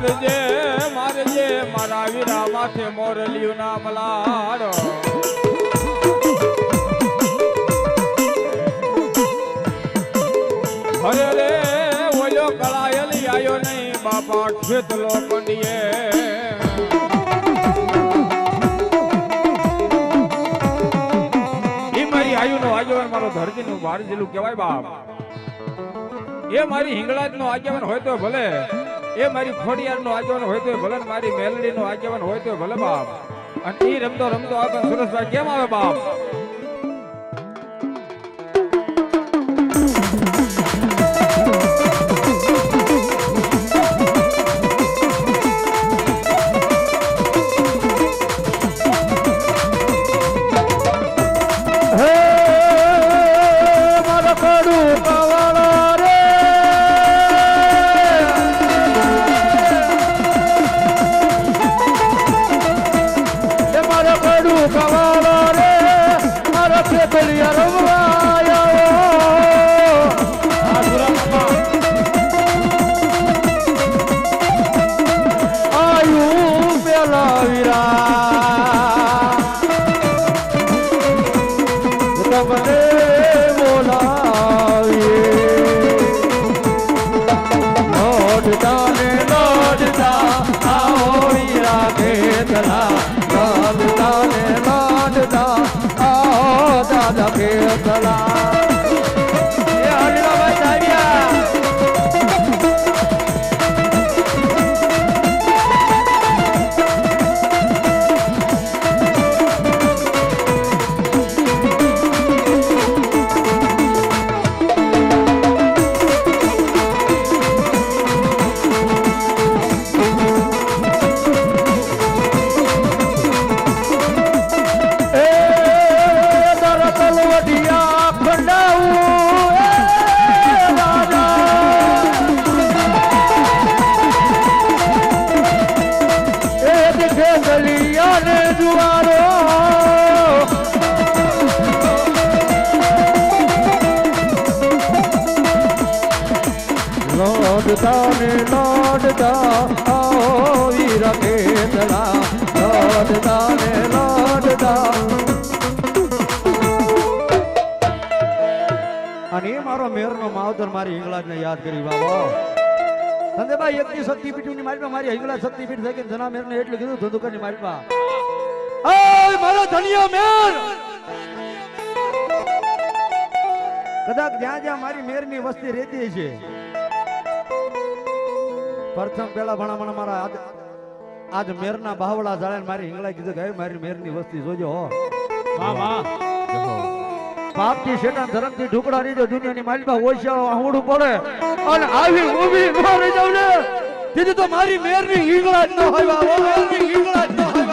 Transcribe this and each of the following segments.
મારજે મારા વીરા માથે મોરલિયું ના મલાડ અરે રે ઓલો કળાયલી આયો નહીં બાપા ખેતલો પંડીએ એ મારી આયુનો આગેવાન મારો ધરતીનું ભાર જેલું કહેવાય બાપ એ મારી હિંગળાજ નો આગેવાન હોય તો ભલે એ મારી ખોડિયાર નો આગેવાન હોય તો ભલે મારી મેલડી નો આગેવાન હોય તો ભલે બાપ અને એ રમતો રમતો આગળ સુરેશભાઈ કેમ આવે બાપ અને મારો મેરનો માવતર મારી હિંગળાજ ને યાદ કરી બાબા સંદેભાઈ એકની શક્તિપીઠ ની મારી મારી હિંગળાજ શક્તિપીઠ થઈ કે ધના મેર ને એટલું કીધું ધંધુકર ની મારી મારો ધનિયો મેર કદાચ જ્યાં જ્યાં મારી મેર ની વસ્તી રહેતી છે પ્રથમ પેલા ભણા મારા આજ મેર ના બાવળા જાળે મારી હિંગળાજ કીધું કે મારી મેર ની વસ્તી જોજો હો પાપથી શેતાન ધર્મથી ઢુકડાની જો દુનિયાની માલિકા ઓછાળો આહુડું પડે અને આવી ઊભી ન રહી જાવ ને કીધું તો મારી મેરની હિંગળાજ ન હોય મેરની હિંગળાજ ન હોય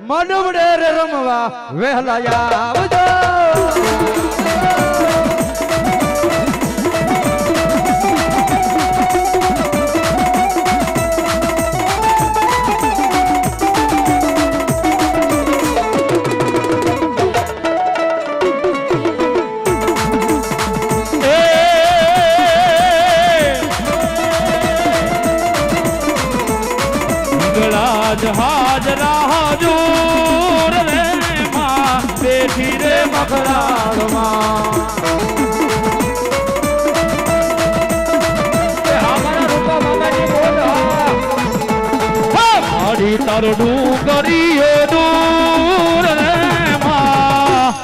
માનવડે રે રમવા વહેલા આવજો હાજરા હાજુર રે માં બેઠી રે મખરાળમાં મારી તરડું કરીએ દૂર રે માં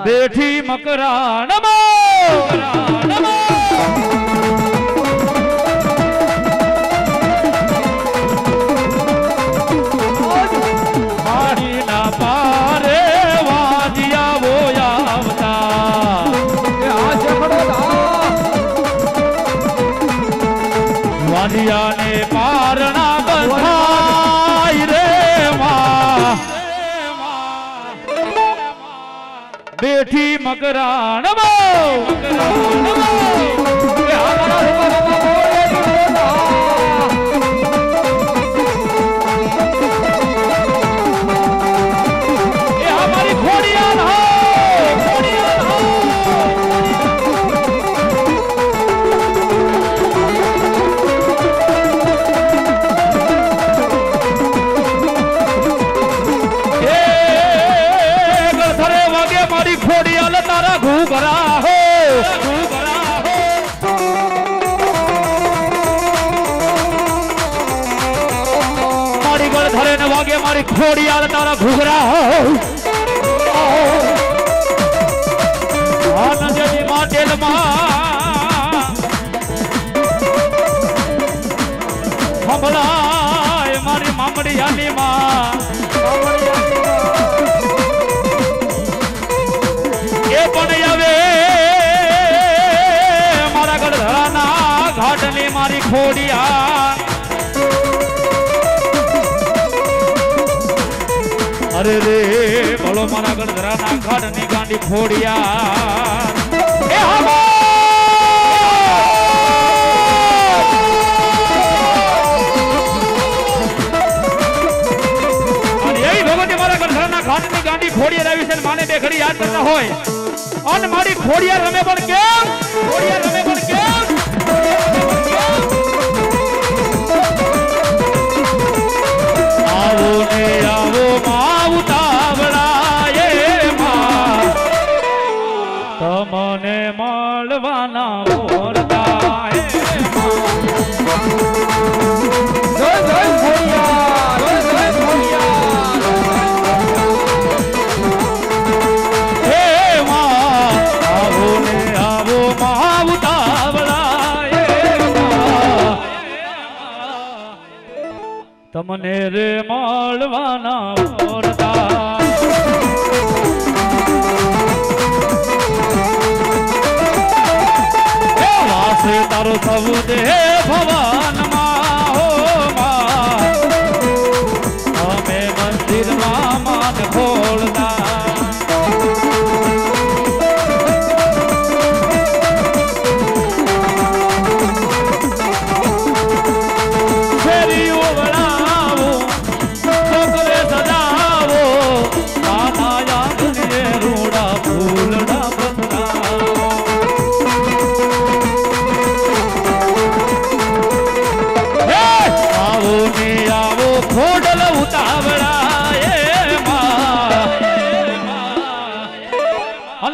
બેઠી મકરાળમાં બેઠી મકરાણ બો એ અમારા રૂપામાં એ અમારી ખોડિયાલ હો ખોડિયાલ હો ખોડિયાલ તારા ઘૂઘરા હો ઘૂઘરા હો મારી ગળ ધરે ને વાગે મારી ખોડિયાલ તારા ઘૂઘરા હો આનંદની માટેલમાં હમણાં મારી મામડિયાની માં પણ આવે મારા ગઢધરાના ઘાટની મારી ખોડિયા અરે રે બોલો મારા ગઢધરાના ઘાટની ગાંડી ખોડિયા એ હમો અને એ ભગવતી મારા ગઢધરાના ઘાટની ગાંડી ખોડિયા આવી છે માને બે ઘડી યાદ કરતા હોય અને મારી ખોડિયા રમે પણ કેમ ખોડિયા રમે પણ કેમ આવો ને આવો માં ઉતાવળા એ માં તમને મળવાના મોરતા એ જય જય ખોડિયાર જય જય ખોડિયાર તમને રે મળવાના મોરતા વાસે તારો થવું દે ભવાનમાં હો માં અમે મંદિરમાં માન ખોલતા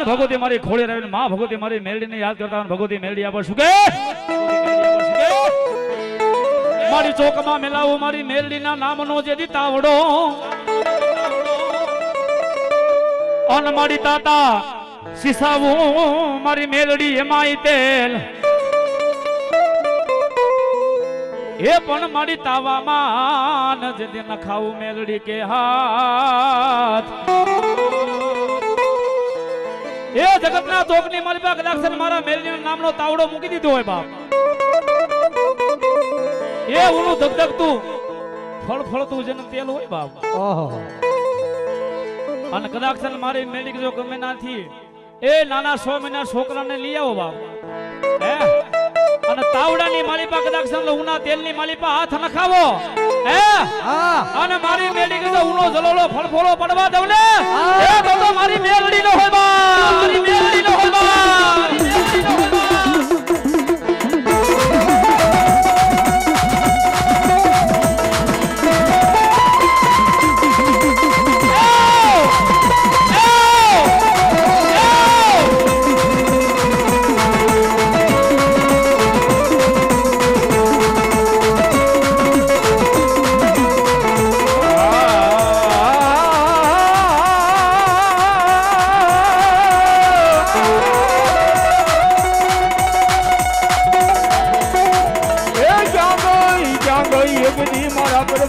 ભગવતી મારી ખોળી રહીને માં ભગવતી મારી મેલડીને યાદ કરતા ભગવતી મેલડી આપો શું કે મારી ચોકમાં મેલાવો મારી મેલડીના નામનો જે દીતાવડો અન મારી તાતા સિસાવું મારી મેલડી એમાંય તેલ એ પણ મારી તાવામાં જે નખાવું મેલડી કે હાથ એ જગતના ચોકની મારી પાસે કદાચ મારા મેલડીના નામનો તાવડો મૂકી દીધો હોય બાપ એ ઉનું ધગધગતું ફળફળતું જેનું તેલ હોય બાપ ઓહો અને કદાચ મારી મેલડી જો ગમે નાથી એ નાના 100 મહિના છોકરાને લઈ આવો બાપ હે અને તાવડાની મારી પાસે કદાચ ઉના તેલની મારી પાસે હાથ નખાવો હે અને મારી મેલડી કે ઉનો જલોલો ફળફળો પડવા દઉં ને એ તો મારી મેલડી નો હોય બા મારી મેલડી નો હોય બા મેલડી નો હોય બા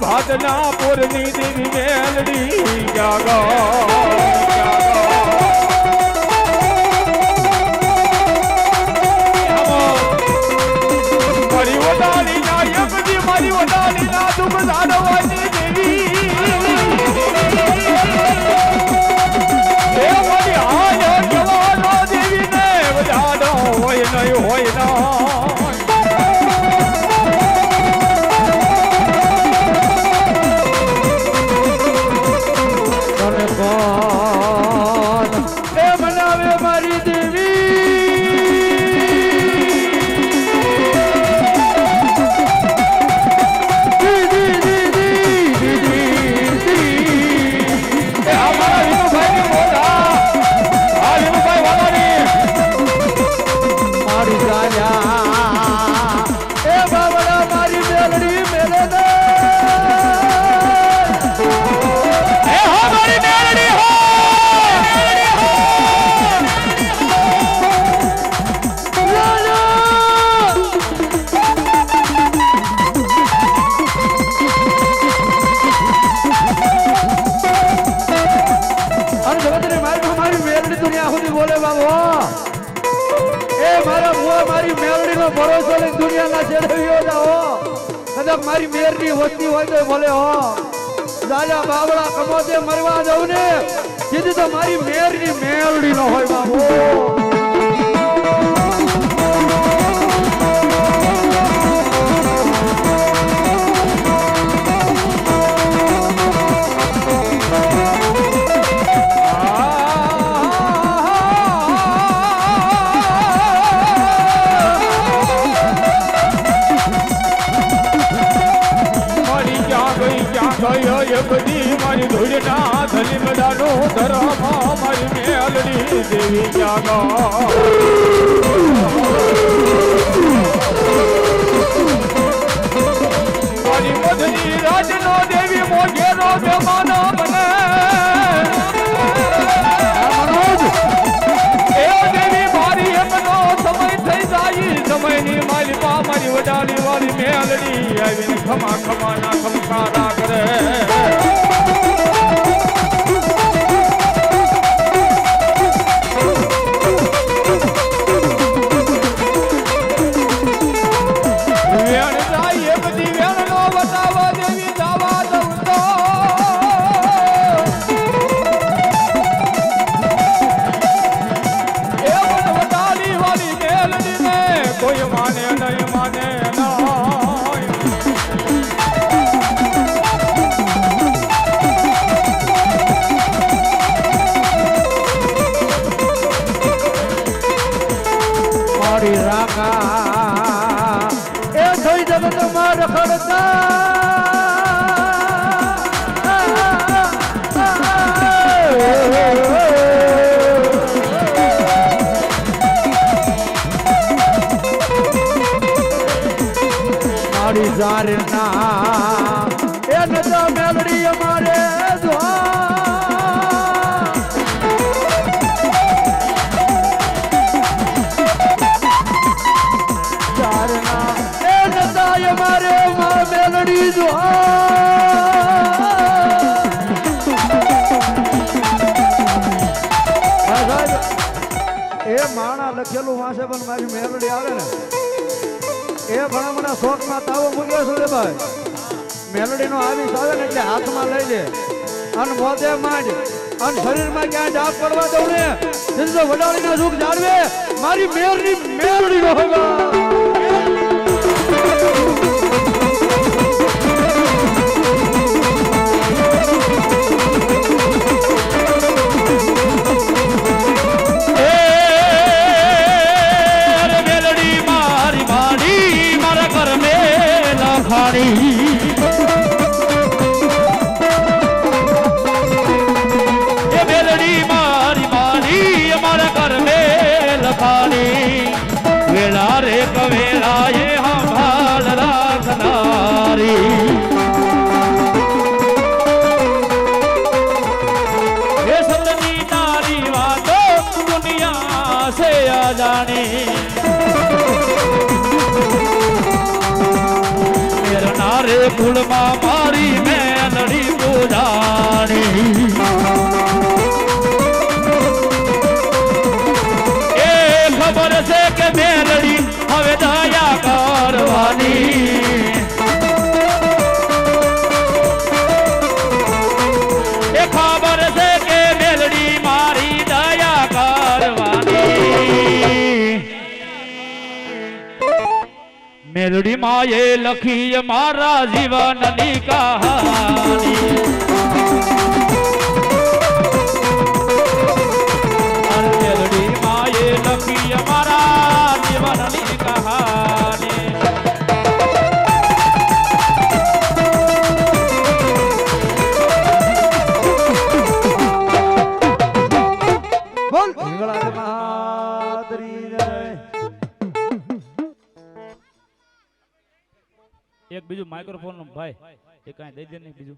ભાતના પૂરની દેવી મેલડી જાગો મારી વડાલી ના યમજી મારી વડાલી ના દુઃખ જાણવાની દેવી એ મારી હાય નો ભરોસો લઈને દુનિયાના છેડે વિયો જાઓ કદાચ મારી મેરની વસ્તી હોય તો ભલે હો દાદા બાવડા કમોદે મરવા જાઉં ને સીધી તો મારી મેરની મેલડી ન હોય બાબુ બધી મારી ધૂળના ધલી મડાનો ધરામાં મારી મેલડી દેવી જાગા મારી મધની રાજનો દેવી મોઢેરો જમાનો બને એ દેવી મારી એમનો સમય થઈ જાય સમયની માલિકા મારી વડાલી વાળી મેલડી આવીને ખમા ખમાના ખમકારા કરે કોઈ માને નહીં માને મારી રાકા એ થઈ જગત માં રખડતા જારના એ નતા મેલડી અમારે જારના એ નતા અમારે મેલડી એ માણા લખેલું વાંચે પણ મારી મેલડી આવે ને એ ભણામણા શોખમાં તાવો મૂક્યો છે રે ભાઈ મેલડીનો આવીશ આવે ને એટલે હાથમાં લઈ લે અને મોઢે માંડ અને શરીરમાં ક્યાં ડાક પડવા દઉં ને સીધો વડાળીના સુખ જાળવે મારી મેરની મેલડી હોગા ये मेलडी मारी मारी हमारा घर में लखानी वेला रे कवेला ये हम રાખનારી ये सतनी नारी वातो दुनिया से अजानी नारे कुलમાં મારી મેલડી પૂજાણી એ ખબર છે કે મેલડી હવે દયા કરવાની એ ખબર છે કે મેલડી મારી દયા કરવાની મેલડી માએ લખી મારા જીવનની કહાની મેલડી માએ લખી મારા જીવનની કહાની બોલ હિંગળા મહાદરી જય એક બીજું માઇક્રોફોન ભાઈ એ કાંઈ દઈ દે ને બીજું